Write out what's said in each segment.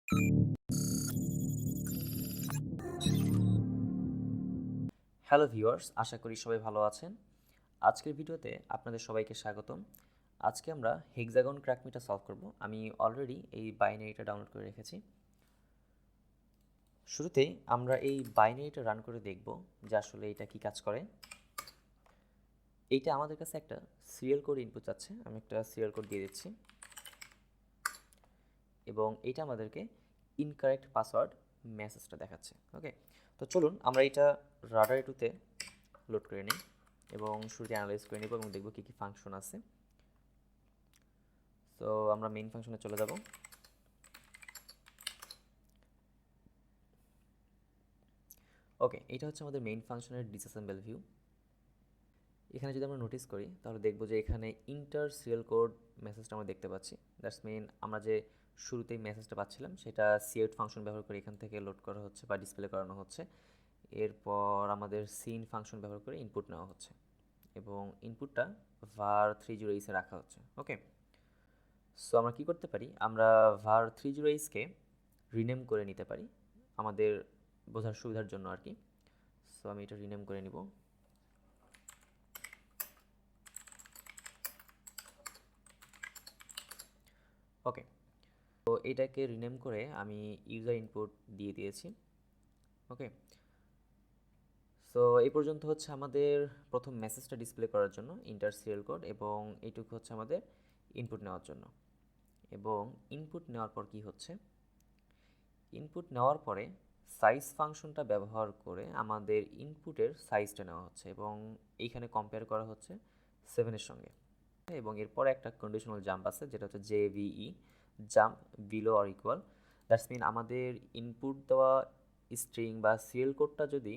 Hello viewers, আশা করি সবাই ভালো আছেন। আজকের ভিডিওতে আপনাদের সবাইকে স্বাগতম। আজকে আমরা হেক্সাগন ক্র্যাকমিটা সলভ করব। আমি অলরেডি এই বাইনারিটা ডাউনলোড করে রেখেছি। শুরুতেই আমরা এই বাইনারিটা রান করে দেখব যে আসলে এটা কি কাজ করে। এইটা আমাদের কাছে একটা সিরিয়াল কোড ইনপুট চাচ্ছে। আমি একটা সিরিয়াল কোড দিয়ে দিচ্ছি এবং এটা আমাদেরকে ইনকারেক্ট পাসওয়ার্ড মেসেজটা দেখাচ্ছে। ওকে, তো চলুন আমরা এটা রাডার2তে লোড করে নিই এবং শুরুতে অ্যানালাইজ করে নেব এবং দেখব কী কী ফাংশন আছে। তো আমরা মেইন ফাংশনে চলে যাব। ওকে, এটা হচ্ছে আমাদের মেইন ফাংশনের ডিসঅ্যাসেম্বল ভিউ। এখানে যদি আমরা নোটিস করি তাহলে দেখব যে এখানে ইন্টার সিরিয়াল কোড মেসেজটা আমরা দেখতে পাচ্ছি। দ্যাটস মিন আমরা যে শুরুতেই মেসেজটা পাচ্ছিলাম সেটা সিআউট ফাংশন ব্যবহার করে এখান থেকে লোড করা হচ্ছে বা ডিসপ্লে করানো হচ্ছে। এরপর আমাদের সিন ফাংশন ব্যবহার করে ইনপুট নেওয়া হচ্ছে এবং ইনপুটটা var30s রাখা হচ্ছে। ওকে, সো আমরা কি করতে পারি, আমরা var30sকে রিনেম করে নিতে পারি আমাদের বোঝার সুবিধার জন্য আর কি। সো আমি এটা রিনেম করে নিব। ওকে, তো এটাকে রিনেম করে আমি ইউজার ইনপুট দিয়ে দিয়েছি। ওকে, সো এই পর্যন্ত হচ্ছে আমাদের প্রথম মেসেজটা ডিসপ্লে করার জন্য ইন্টার সিরিয়াল কোড এবং এইটুকু হচ্ছে আমাদের ইনপুট নেওয়ার জন্য। এবং ইনপুট নেওয়ার পর কি হচ্ছে, ইনপুট নেওয়ার পরে সাইজ ফাংশনটা ব্যবহার করে আমাদের ইনপুটের সাইজটা নেওয়া হচ্ছে এবং এইখানে কম্পেয়ার করা হচ্ছে 7-এর সঙ্গে। এবং এরপরে একটা কন্ডিশনাল জাম্প আছে যেটা হচ্ছে JVE, jump below or equal. That's mean আমাদের ইনপুট দেওয়া স্ট্রিং বা সিরিয়াল কোডটা যদি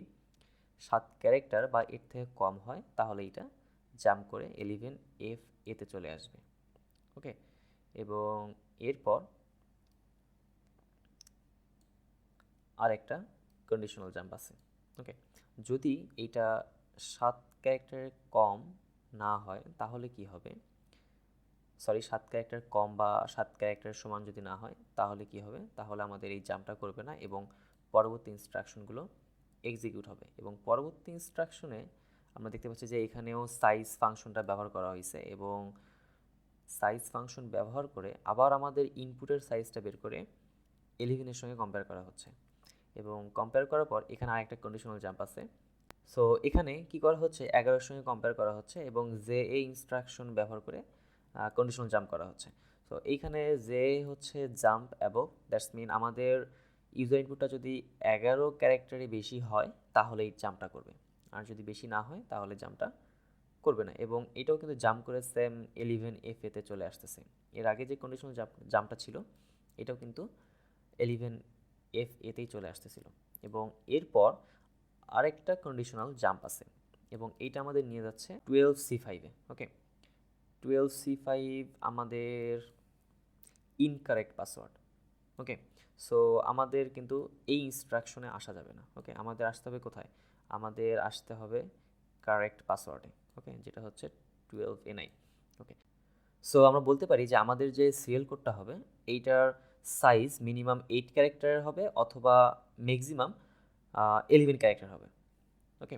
7 ক্যারেক্টার বা এর থেকে কম হয় তাহলে এটা জাম্প করে 11F চলে আসবে। ওকে, এবং এরপর আরেকটা কন্ডিশনাল জাম্প আছে। ওকে, যদি এটা 7 ক্যারেক্টারের কম না হয় তাহলে কি হবে, 7 ক্যারেক্টার কম বা 7 ক্যারেক্টারের সমান যদি না হয় তাহলে কি হবে, তাহলে আমাদের এই জাম্পটা করবে না এবং পরবর্তী ইনস্ট্রাকশনগুলো এক্সিকিউট হবে। এবং পরবর্তী ইনস্ট্রাকশনে আমরা দেখতে পাচ্ছি যে এখানেও সাইজ ফাংশনটা ব্যবহার করা হয়েছে এবং সাইজ ফাংশন ব্যবহার করে আবার আমাদের ইনপুটের সাইজটা বের করে 11-এর সঙ্গে কম্পেয়ার করা হচ্ছে এবং কম্পেয়ার করার পর এখানে আরেকটা কন্ডিশনাল জাম্প আছে। সো এখানে কি করা হচ্ছে, 11-এর সঙ্গে কম্পেয়ার করা হচ্ছে এবং যে এই ইনস্ট্রাকশন ব্যবহার করে কন্ডিশনাল জাম্প করা হচ্ছে। সো এইখানে যে হচ্ছে জাম্প অ্যাবভ, দ্যাটস মিন আমাদের ইউজার ইনপুটটা যদি 11 ক্যারেক্টারে বেশি হয় তাহলে এই জাম্পটা করবে, আর যদি বেশি না হয় তাহলে জাম্পটা করবে না। এবং এটাও কিন্তু জাম্প করে সেম 11F চলে আসতেছে। এর আগে যে কন্ডিশনাল জাম্পটা ছিল এটাও কিন্তু 11F চলে আসতেছিল। এবং এরপর আরেকটা কন্ডিশনাল জাম্প আছে এবং এইটা আমাদের নিয়ে যাচ্ছে 12C5-এ। ওকে, 12C5 আমাদের ইনকারেক্ট পাসওয়ার্ড। ওকে, সো আমাদের কিন্তু এই ইনস্ট্রাকশনে আসা যাবে না। ওকে, আমাদের আসতে হবে কোথায়, আমাদের আসতে হবে কারেক্ট পাসওয়ার্ডে। ওকে, যেটা হচ্ছে 12A9। ওকে, সো আমরা বলতে পারি যে আমাদের যে সিরিয়াল কোডটা হবে এইটার সাইজ মিনিমাম 8 ক্যারেক্টারের হবে অথবা ম্যাক্সিমাম 11 ক্যারেক্টার হবে। ওকে,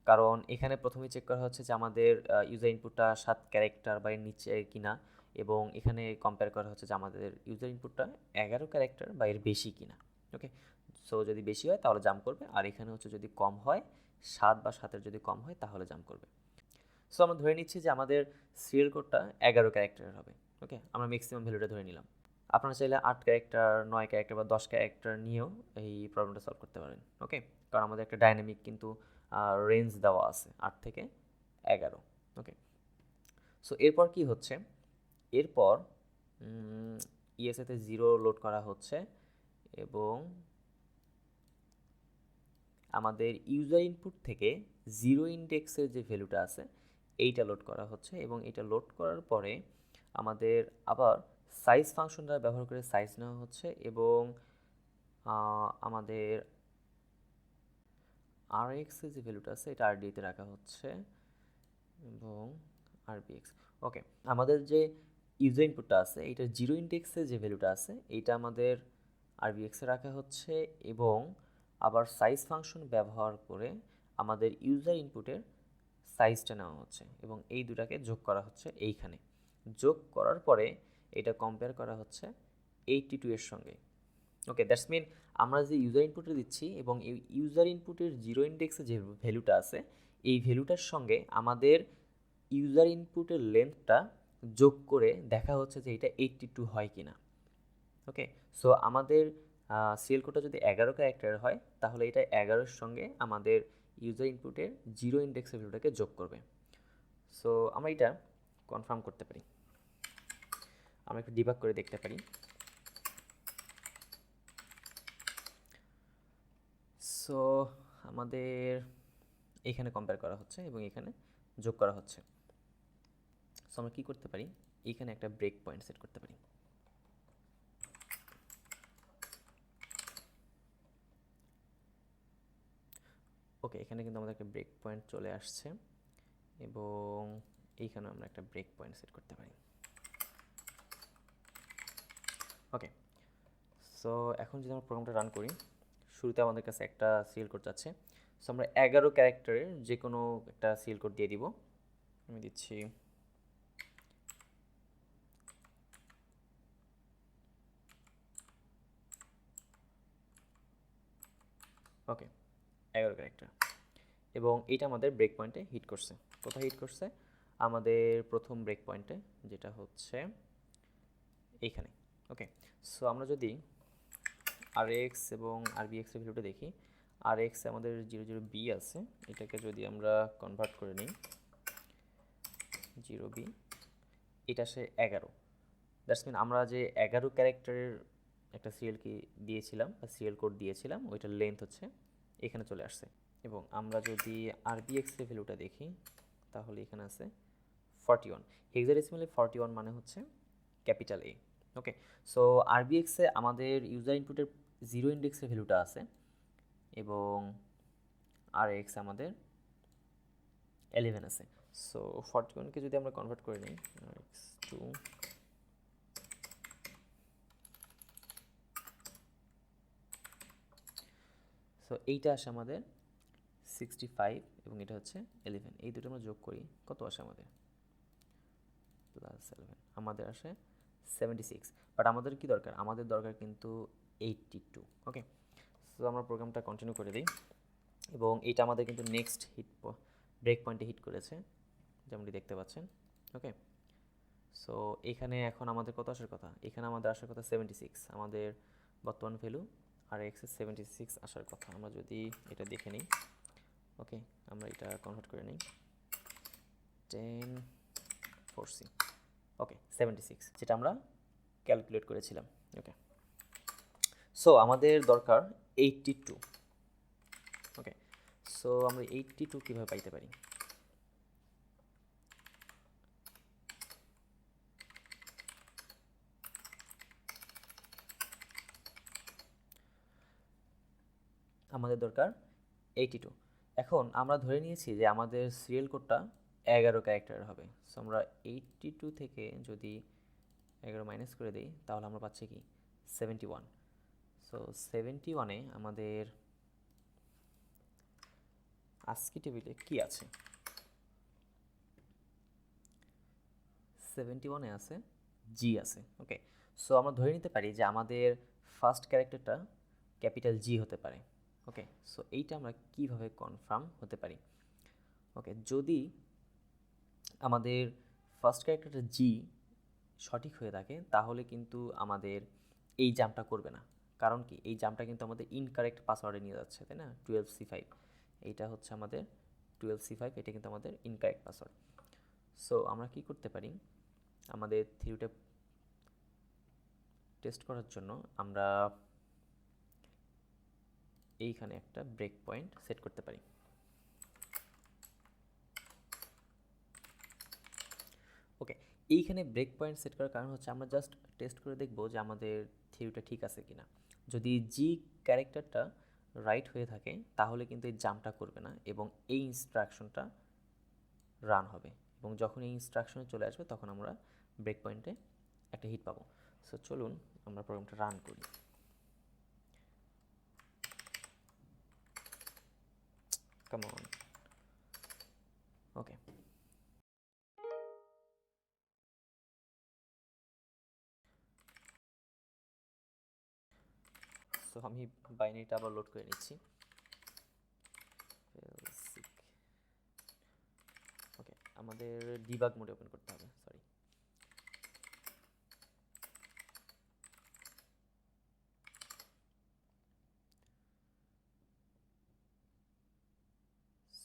কারণ এখানে প্রথমেই চেক করা হচ্ছে যে আমাদের ইউজার ইনপুটটা 7 ক্যারেক্টার বা এর নিচে কিনা এবং এখানে কম্পেয়ার করা হচ্ছে যে আমাদের ইউজার ইনপুটটা 11 ক্যারেক্টার বা এর বেশি কিনা। ওকে, সো যদি বেশি হয় তাহলে জাম্প করবে, আর এখানে হচ্ছে যদি কম হয় 7 বা 7-এর যদি কম হয় তাহলে জাম্প করবে। সো আমরা ধরে নিচ্ছি যে আমাদের সিরিয়াল কোডটা 11 ক্যারেক্টারের হবে। ওকে, আমরা ম্যাক্সিমাম ভ্যালুটা ধরে নিলাম। আপনারা চাইলে 8 ক্যারেক্টার, 9 ক্যারেক্টার বা 10 ক্যারেক্টার নিয়েও এই প্রবলেমটা সলভ করতে পারেন। ওকে, কারণ আমাদের একটা ডাইনামিক কিন্তু রেঞ্জ দেওয়া আছে 8 থেকে 11। ওকে, সো এরপর কি হচ্ছে, এরপর ইএসএতে 0 লোড করা হচ্ছে এবং আমাদের ইউজার ইনপুট থেকে 0 ইন্ডেক্সের যে ভ্যালুটা আছে এইটা লোড করা হচ্ছে এবং এটা লোড করার পরে আমাদের আবার সাইজ ফাংশনটা ব্যবহার করে সাইজ নেওয়া হচ্ছে এবং আমাদের আরএক্সের যে ভ্যালুটা আছে এটা আরডিতে রাখা হচ্ছে এবং আরবিএক্স। ওকে, আমাদের যে ইউজার ইনপুটটা আছে এইটার 0 ইন্ডেক্সে যে ভ্যালুটা আছে এইটা আমাদের আরবিএক্সে রাখা হচ্ছে এবং আবার সাইজ ফাংশন ব্যবহার করে আমাদের ইউজার ইনপুটের সাইজটা নেওয়া হচ্ছে এবং এই দুটাকে যোগ করা হচ্ছে এইখানে। যোগ করার পরে এটা কম্পেয়ার করা হচ্ছে 82 এর সঙ্গে। ওকে, দ্যাটস মিন আমরা যে ইউজার ইনপুটে দিচ্ছি এবং এই ইউজার ইনপুটের জিরো ইন্ডেক্সে যে ভ্যালুটা আছে এই ভ্যালুটার সঙ্গে আমাদের ইউজার ইনপুটের লেন্থটা যোগ করে দেখা হচ্ছে যে এটা 82 হয় কিনা। ওকে, সো আমাদের সিএল কোডটা যদি 11 ক্যারেক্টারের হয় তাহলে এটা 11-এর সঙ্গে আমাদের ইউজার ইনপুটের জিরো ইন্ডেক্সের ভ্যালুটাকে যোগ করবে। সো আমরা এটা কনফার্ম করতে পারি, আমরা একটু ডিবাগ করে দেখতে পারি। সো আমাদের এখানে কম্পেয়ার করা হচ্ছে এবং এখানে যোগ করা হচ্ছে। সো আমরা কী করতে পারি, এইখানে একটা ব্রেক পয়েন্ট সেট করতে পারি। ওকে, এখানে কিন্তু আমাদের একটা ব্রেক পয়েন্ট চলে আসছে এবং এইখানে আমরা একটা ব্রেক পয়েন্ট সেট করতে পারি। ওকে, সো এখন যদি আমরা প্রোগ্রামটা রান করি, শুরুতে আমাদের কাছে একটা সিএল কোড যাচ্ছে। সো আমরা 11 ক্যারেক্টারের যে কোনো একটা সিএল কোড দিয়ে দিব। আমি দিচ্ছি ওকে 11 ক্যারেক্টার এবং এটা আমাদের ব্রেক পয়েন্টে হিট করছে। কোথায় হিট করছে? আমাদের প্রথম ব্রেক পয়েন্টে, যেটা হচ্ছে এইখানে। ওকে, সো আমরা যদি আরএক্স এবং আরবিএক্স এর ভ্যালুটা দেখি, আরএক্স আমাদের 00b আছে, এটাকে যদি আমরা কনভার্ট করে নিই 0b, এটা সে 11। দ্যাটস মিন আমরা যে 11 ক্যারেক্টারের একটা সিএল কি দিয়েছিলাম বা সিএল কোড দিয়েছিলাম ওইটার লেন্থ হচ্ছে এখানে চলে আসছে। এবং আমরা যদি আরবিএক্স এর ভ্যালুটা দেখি তাহলে এখানে আছে 41। হেক্সাডেসিমালে 41 মানে হচ্ছে ক্যাপিটাল এ। ওকে, সো আরবিএক্সে আমাদের ইউজার ইনপুটের জিরো ইন্ডেক্সের ভ্যালুটা আছে এবং আরএক্স আমাদের 11 আছে। সো 41কে যদি আমরা কনভার্ট করে নিই আরএক্স টু, সো এইটা আসে আমাদের 65 এবং এটা হচ্ছে 11। এই দুটো আমরা যোগ করি, কত আসে আমাদের? প্লাস 11, আমাদের আসে 76। বাট আমাদের কি দরকার? আমাদের দরকার কিন্তু 82। ওকে, সো আমরা প্রোগ্রামটা কন্টিনিউ করে দিই এবং এটা আমাদের কিন্তু নেক্সট হিট ব্রেক পয়েন্টে হিট করেছে যেমনটি দেখতে পাচ্ছেন। ওকে, সো এখানে এখন আমাদের কত আসার কথা? এখানে আমাদের আসার কথা 76, আমাদের বর্তমান ভ্যালু আর এক্স 76 আসার কথা। আমরা যদি এটা দেখে নিই, ওকে আমরা এটা কনভার্ট করে নিই 10 4c, ওকে 76 যেটা আমরা ক্যালকুলেট করেছিলাম। ওকে, সো আমাদের দরকার 82। ওকে, সো আমরা 82 কীভাবে পাইতে পারি? আমাদের দরকার 82। এখন আমরা ধরে নিয়েছি যে আমাদের সিরিয়াল কোডটা 11 ক্যারেক্টারের হবে। সো আমরা 82 থেকে যদি 11 মাইনাস করে দিই তাহলে আমরা পাচ্ছি কি 71। সো 71-এ আমাদের আজকি টেবিলে কি আছে? 71-এ আছে জি আছে। ওকে, সো আমরা ধরে নিতে পারি যে আমাদের ফার্স্ট ক্যারেক্টারটা ক্যাপিটাল জি হতে পারে। ওকে, সো এইটা আমরা কিভাবে কনফার্ম হতে পারি? ওকে, যদি আমাদের ফার্স্ট ক্যারেক্টারটা জি সঠিক হয়ে থাকে তাহলে কিন্তু আমাদের এই জাম্পটা করবে না। কারণ কি? এই জাম্পটা কিন্তু আমাদের ইনকারেক্ট পাসওয়ার্ডে নিয়ে যাচ্ছে, তাই না? 12c5, এইটা হচ্ছে আমাদের 12c5, এটা কিন্তু আমাদের ইনকারেক্ট পাসওয়ার্ড। সো আমরা কি করতে পারি? আমাদের থিওরিটা টেস্ট করার জন্য আমরা এইখানে একটা ব্রেক পয়েন্ট সেট করতে পারি। ওকে, এইখানে ব্রেক পয়েন্ট সেট করার কারণ হচ্ছে আমরা জাস্ট টেস্ট করে দেখব যে আমাদের থিওরিটা ঠিক আছে কিনা। যদি জি ক্যারেক্টারটা রাইট হয়ে থাকে তাহলে কিন্তু এই জাম্পটা করবে না এবং এই ইনস্ট্রাকশনটা রান হবে এবং যখন এই ইনস্ট্রাকশনে চলে আসবে তখন আমরা ব্রেক পয়েন্টে একটা হিট পাবো। সো চলুন আমরা প্রোগ্রামটা রান করি। Come on. ওকে, সো আমি বাইনারিটা আবার লোড করে নিচ্ছি। ওকে, আমাদের ডিবাগ মোডে ওপেন করতে হবে, সরি।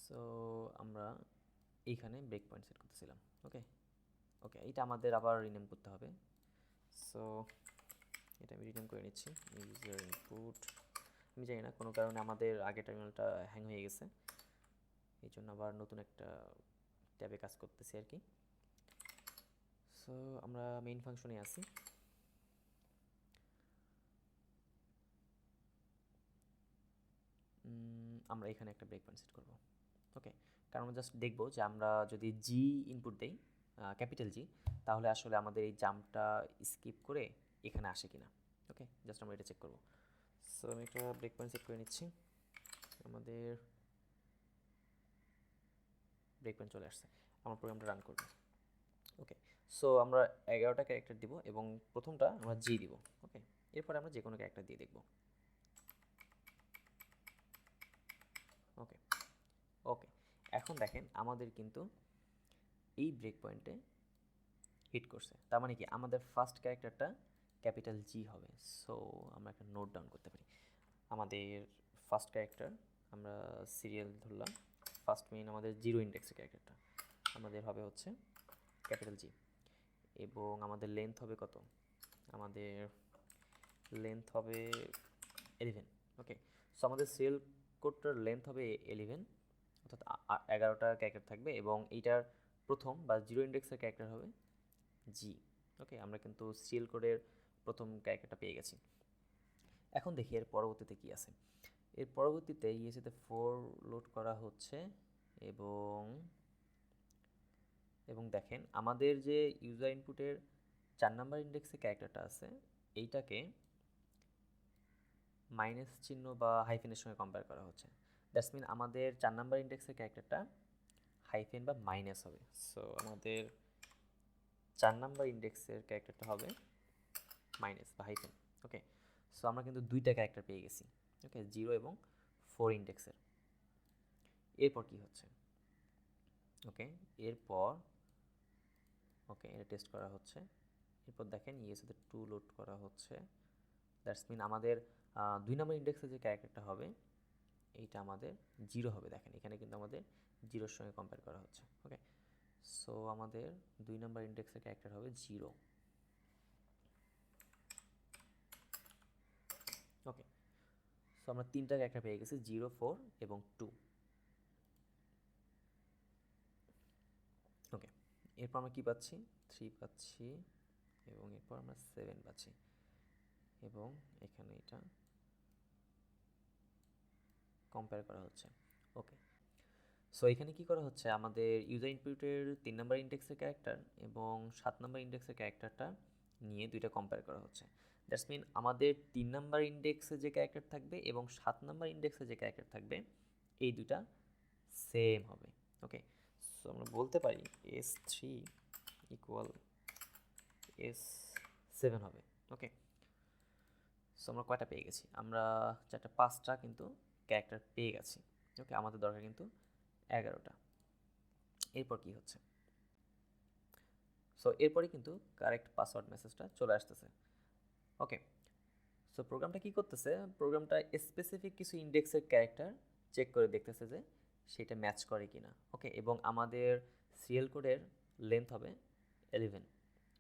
সো আমরা এইখানে ব্রেক পয়েন্ট সেট করতেছিলাম। ওকে ওকে, এটা আমাদের আবার রিনেম করতে হবে। সো এটা আমি রিনেম করে নিচ্ছি, ইউজার ইনপুট। আমি জানি না কোনো কারণে আমাদের আগের টার্মিনালটা হ্যাং হয়ে গেছে, এই জন্য আবার নতুন একটা ট্যাবে কাজ করতেছি আর কি। সো আমরা মেইন ফাংশনে আছি। আমরা এখানে একটা ব্রেক পয়েন্ট সেট করবো। ওকে, কারণ আমরা জাস্ট দেখবো যে আমরা যদি জি ইনপুট দেই, ক্যাপিটাল জি, তাহলে আসলে আমাদের এই জাম্পটা স্কিপ করে এখানে আসে কিনা। ওকে, জাস্ট আমরা এটা চেক করবো। সো আমি একটা ব্রেক পয়েন্ট সেট করে নিচ্ছি। আমাদের ব্রেক পয়েন্ট চলে আসছে, আমার প্রোগ্রামটা রান করবো। ওকে, সো আমরা 11টা ক্যারেক্টার দিব এবং প্রথমটা আমরা জি দিব। ওকে, এরপরে আমরা যে কোনো ক্যারেক্টার দিয়ে দেখব। ওকে ওকে, এখন দেখেন আমাদের কিন্তু এই ব্রেক পয়েন্টে হিট করছে, তার মানে কি আমাদের ফার্স্ট ক্যারেক্টারটা ক্যাপিটাল জি হবে। সো আমরা একটা নোট ডাউন করতে পারি। আমাদের ফার্স্ট ক্যারেক্টার আমরা সিরিয়াল ধরলাম, ফার্স্ট মেইন আমাদের জিরো ইন্ডেক্সের ক্যারেক্টারটা আমাদের হবে হচ্ছে ক্যাপিটাল জি, এবং আমাদের লেন্থ হবে কত, আমাদের লেন্থ হবে 11। ওকে, সো আমাদের সিরিয়াল কোডটার লেন্থ হবে 11, অর্থাৎ 11টা ক্যারেক্টার থাকবে এবং এইটার প্রথম বা জিরো ইন্ডেক্সের ক্যারেক্টার হবে জি। ওকে, আমরা কিন্তু সিরিয়াল কোডের প্রথম ক্যারেক্টারটা পেয়ে গেছি। এখন দেখি এর পরবর্তীতে কি আছে। এর পরবর্তীতে ইএসএতে 4 লোড করা হচ্ছে এবং এবং দেখেন আমাদের যে ইউজার ইনপুটের 4 নাম্বার ইন্ডেক্সে ক্যারেক্টারটা আছে, এইটাকে মাইনাস চিহ্ন বা হাইফেনের সঙ্গে কম্পেয়ার করা হচ্ছে। দ্যাটস মিন আমাদের 4 নাম্বার ইন্ডেক্সের ক্যারেক্টারটা হাইফেন বা মাইনাস হবে। সো আমাদের 4 নাম্বার ইন্ডেক্সের ক্যারেক্টারটা হবে মাইনাস বা হাইফেন। ওকে, সো আমরা কিন্তু দুইটা ক্যারেক্টার পেয়ে গেছি। ওকে, 0 এবং 4 ইন্ডেক্সের। এরপর কি হচ্ছে, ওকে এরপর ওকে এটা টেস্ট করা হচ্ছে। এরপর দেখেন ইএসএতে 2 লোড করা হচ্ছে। দ্যাটস মিন আমাদের 2 নম্বর ইন্ডেক্সে যে ক্যারেক্টারটা হবে এইটা আমাদের 0 হবে। দেখেন এখানে কিন্তু আমাদের 0-র সঙ্গে কম্পেয়ার করা হচ্ছে। ওকে, সো আমাদের 2 নম্বর ইন্ডেক্সের ক্যারেক্টার হবে 0। ওকে, সো আমরা 3টা ক্যারেক্টার পেয়ে গেছি, 0, 4 এবং 2। ওকে, এরপর আমরা কি পাচ্ছি, 3 পাচ্ছি এবং এরপর আমরা 7 পাচ্ছি এবং এখানে এটা কম্পেয়ার করা হচ্ছে। ওকে, সো এখানে কি করা হচ্ছে, আমাদের ইউজার ইনপুটের 3 নাম্বার ইন্ডেক্সের ক্যারেক্টার এবং 7 নাম্বার ইন্ডেক্সের ক্যারেক্টারটা নিয়ে দুইটা কম্পেয়ার করা হচ্ছে। দ্যাটস মিন আমাদের 3 নাম্বার ইন্ডেক্সে যে ক্যারেক্টার থাকবে এবং 7 নাম্বার ইন্ডেক্সে যে ক্যারেক্টার থাকবে এই দুটা সেম হবে। ওকে, সো আমরা বলতে পারি S3 ইকুয়াল S7 হবে। ওকে, সো আমরা কয়টা পেয়ে গেছি, আমরা 5টা কিন্তু ক্যারেক্টার পেয়ে গেছি। ওকে, আমাদের দরকার কিন্তু 11টা। এরপর কি হচ্ছে, সো এরপরে কিন্তু কারেক্ট পাসওয়ার্ড মেসেজটা চলে আসতেছে। ওকে, সো প্রোগ্রামটা কি করতেছে, প্রোগ্রামটা স্পেসিফিক কিছু ইন্ডেক্সের ক্যারেক্টার চেক করে দেখতেছে যে সেটা ম্যাচ করে কিনা। ওকে, এবং আমাদের সিরিয়াল কোডের লেন্থ হবে 11।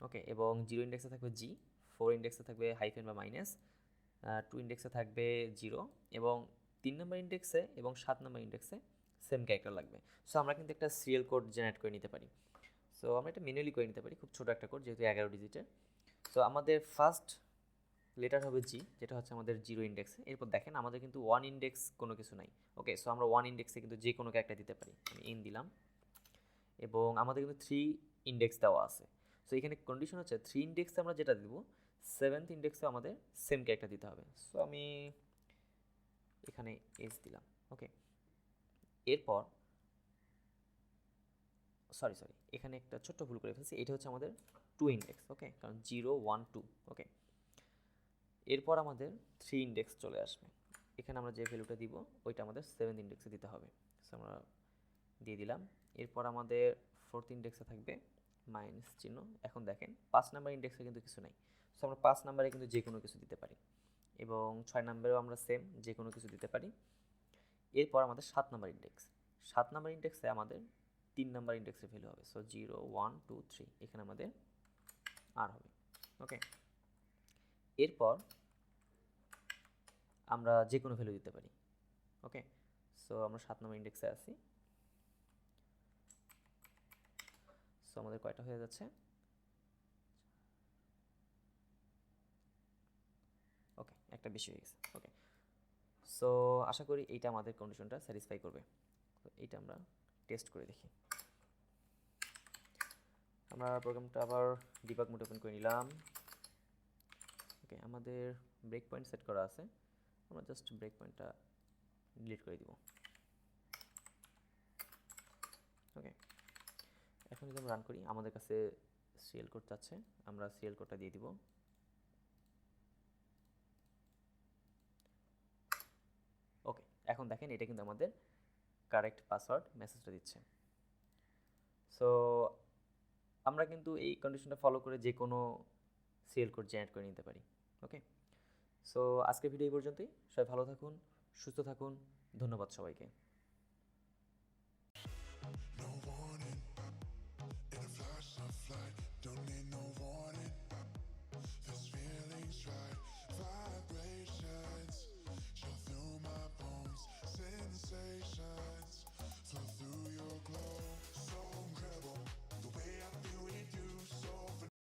ওকে, এবং 0 ইন্ডেক্সে থাকবে জি, 4 ইন্ডেক্সে থাকবে হাইফেন বা মাইনাস, 2 ইন্ডেক্সে থাকবে 0 এবং 3 নম্বর ইন্ডেক্সে এবং 7 নম্বর ইন্ডেক্সে সেম ক্যারেক্টার লাগবে। সো আমরা কিন্তু একটা সিরিয়াল কোড জেনারেট করে নিতে পারি। সো আমরা এটা ম্যানুয়ালি করে নিতে পারি, খুব ছোটো একটা কোড যেহেতু 11 ডিজিটের। সো আমাদের ফার্স্ট লেটার হবে জি, যেটা হচ্ছে আমাদের 0 ইন্ডেক্সে। এরপর দেখেন আমাদের কিন্তু 1 ইন্ডেক্স কোনো কিছু নাই। ওকে, সো আমরা 1 ইন্ডেক্সে কিন্তু যে কোনো একটা দিতে পারি, আমি এন দিলাম এবং আমাদের কিন্তু 3 ইন্ডেক্স দেওয়া আছে। সো এখানে কন্ডিশন হচ্ছে 3 ইন্ডেক্সে আমরা যেটা দিব 7th ইন্ডেক্সে আমাদের সেম ক্যারেক্টার দিতে হবে। সো আমি এখানে এস দিলাম। ওকে, এরপর সরি এখানে একটা ছোট্ট ভুল করে ফেলছি, এটা হচ্ছে আমাদের 2 ইন্ডেক্স, ওকে, কারণ 0 1 2, ওকে। এরপর আমাদের 3 ইন্ডেক্স চলে আসবে, এখানে আমরা যে ভ্যালুটা দিব ওইটা আমাদের 7 ইন্ডেক্সে দিতে হবে, সো আমরা দিয়ে দিলাম। এরপর আমাদের 4th ইন্ডেক্সে থাকবে মাইনাস চিহ্ন। এখন দেখেন 5 নাম্বার ইন্ডেক্সে কিন্তু কিছু নাই, সো আমরা 5 নাম্বারে কিন্তু যে কোনো কিছু দিতে পারি, এবং 6 নাম্বারেও আমরা সেম যে কোনো কিছু দিতে পারি। এরপর আমাদের 7 নাম্বার ইন্ডেক্স, 7 নাম্বার ইন্ডেক্সে আমাদের 3 নাম্বার ইন্ডেক্সের ভ্যালু হবে, সো 0 1 2 3, এখানে আমাদের আর হবে, ওকে। এরপর আমরা যে কোনো ভ্যালু দিতে পারি, ওকে। সো আমরা 7 নম্বর ইন্ডেক্সে আছি, সো আমাদের কয়টা হয়ে যাচ্ছে, ওকে, একটা বেশি হয়ে গেছে, ওকে। সো আশা করি এইটা আমাদের কন্ডিশনটা স্যাটিসফাই করবে। তো এইটা আমরা টেস্ট করে দেখি। আমরা প্রোগ্রামটা আবার ডিবাগ মোড ওপেন করে নিলাম, ওকে। আমাদের ব্রেক পয়েন্ট সেট করা আছে, আমরা জাস্ট ব্রেক পয়েন্টটা ডিলিট করে দিব, ওকে। এখন যদি আমরা রান করি, আমাদের কাছে সিএল কোড চাচ্ছে, আমরা সিএল কোডটা দিয়ে দিব, ওকে। এখন দেখেন এটা কিন্তু আমাদের কারেক্ট পাসওয়ার্ড মেসেজটা দিচ্ছে। সো আমরা কিন্তু এই কন্ডিশনটা ফলো করে যে কোনো সিএল কোড জেনারেট করে নিতে পারি, ওকে। সো আজকের ভিডিও এই পর্যন্তই, সবাই ভালো থাকুন, সুস্থ থাকুন, ধন্যবাদ সবাইকে। No warning, in a flash of light, don't need no